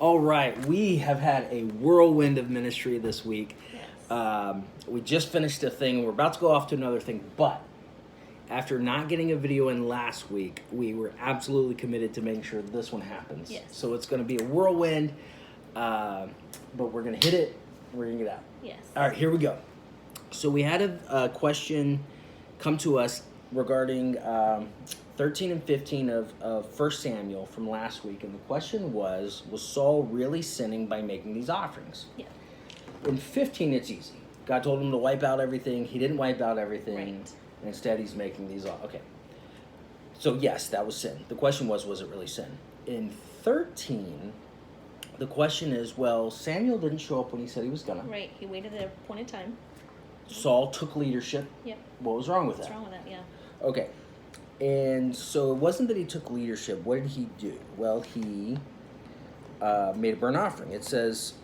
All right, we have had a whirlwind of ministry this week. Yes. We just finished a thing. We're about to go off to another thing, but after not getting a video in last week, we were absolutely committed to making sure this one happens. Yes. So it's going to be a whirlwind, but we're going to hit it. We're going to get out. Yes. All right, here we go. So we had a question come to us regarding 13 and 15 of 1 Samuel from last week. And the question was Saul really sinning by making these offerings? Yeah. In 15, it's easy. God told him to wipe out everything. He didn't wipe out everything. Right. And instead, he's making these. Okay. So, yes, that was sin. The question was it really sin? In 13, the question is, well, Samuel didn't show up when he said he was going to. Right. He waited at a point in time. Saul took leadership. Yep. What was wrong with What's that? wrong with that? Yeah. Okay. And so it wasn't that he took leadership. What did he do? Well, he made a burnt offering. It says,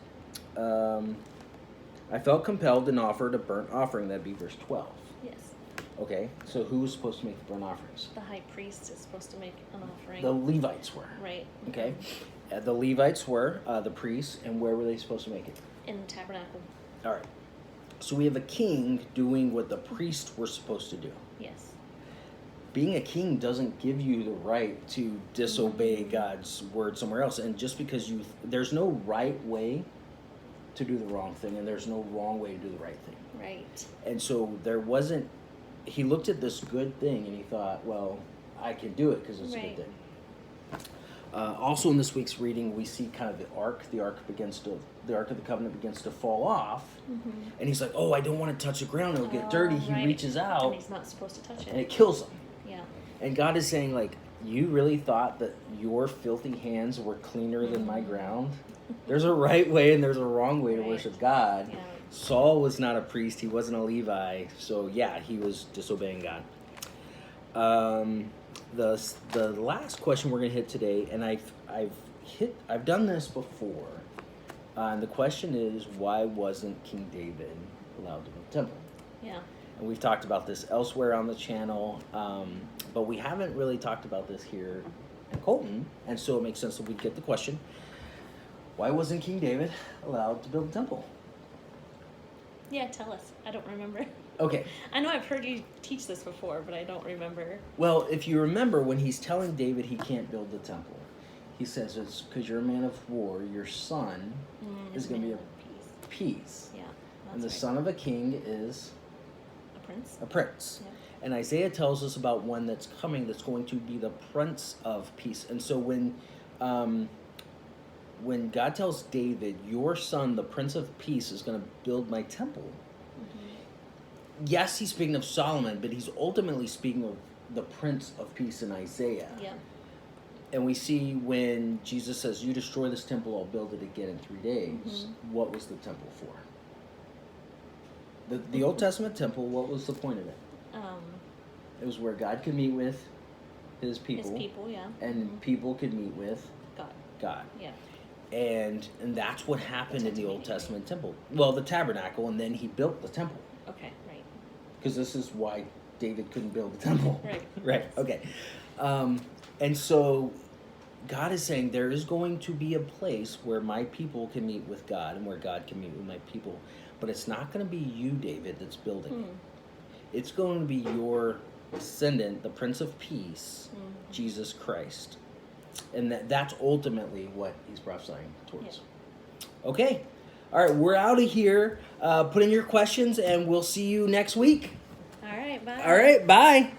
I felt compelled and offered a burnt offering. That'd be verse 12. Yes. Okay, so who was supposed to make the burnt offerings? The high priest is supposed to make an offering. The Levites were. Right. Okay. The Levites were the priests, and where were they supposed to make it? In the tabernacle. All right. So we have a king doing what the priests were supposed to do. Yes. Being a king doesn't give you the right to disobey God's word somewhere else. And just because there's no right way to do the wrong thing, and there's no wrong way to do the right thing. Right. And so he looked at this good thing and he thought, well, I can do it because it's a good thing. Also in this week's reading, we see kind of the ark of the covenant begins to fall off. Mm-hmm. And he's like, oh, I don't want to touch the ground. It'll get dirty. He reaches out. And he's not supposed to touch it. And it kills him. Yeah. And God is saying, like, you really thought that your filthy hands were cleaner than my ground? There's a right way and there's a wrong way to worship God. Yeah. Saul was not a priest. He wasn't a Levi. So, yeah, he was disobeying God. The last question we're going to hit today, and I've done this before. And the question is, why wasn't King David allowed to build the temple? Yeah. And we've talked about this elsewhere on the channel, but we haven't really talked about this here in Colton, and so it makes sense that we get the question, why wasn't King David allowed to build the temple? Yeah, tell us. I don't remember. Okay. I know I've heard you teach this before, but I don't remember. Well, if you remember, when he's telling David he can't build the temple, he says it's because you're a man of war, your son is going to be a peace. Yeah. And the son of a king is a prince. Yeah. And Isaiah tells us about one that's coming that's going to be the Prince of Peace. And so when God tells David, your son, the Prince of Peace, is going to build my temple, yes, he's speaking of Solomon, but he's ultimately speaking of the Prince of Peace in Isaiah. Yeah. And we see when Jesus says, you destroy this temple, I'll build it again in 3 days. What was the temple for? The Old Testament temple, what was the point of it? It was where God could meet with his people. His people, yeah. And people could meet with God. Yeah. And that's what happened in the Old Testament temple. Well, the tabernacle, and then he built the temple. Okay, right. Because this is why David couldn't build the temple. Right. Right, okay. And so God is saying there is going to be a place where my people can meet with God and where God can meet with my people. But it's not going to be you, David, that's building it. It's going to be your descendant, the Prince of Peace, Jesus Christ. And that's ultimately what he's prophesying towards. Yeah. Okay. All right, we're out of here. Put in your questions, and we'll see you next week. All right, bye. All right, bye.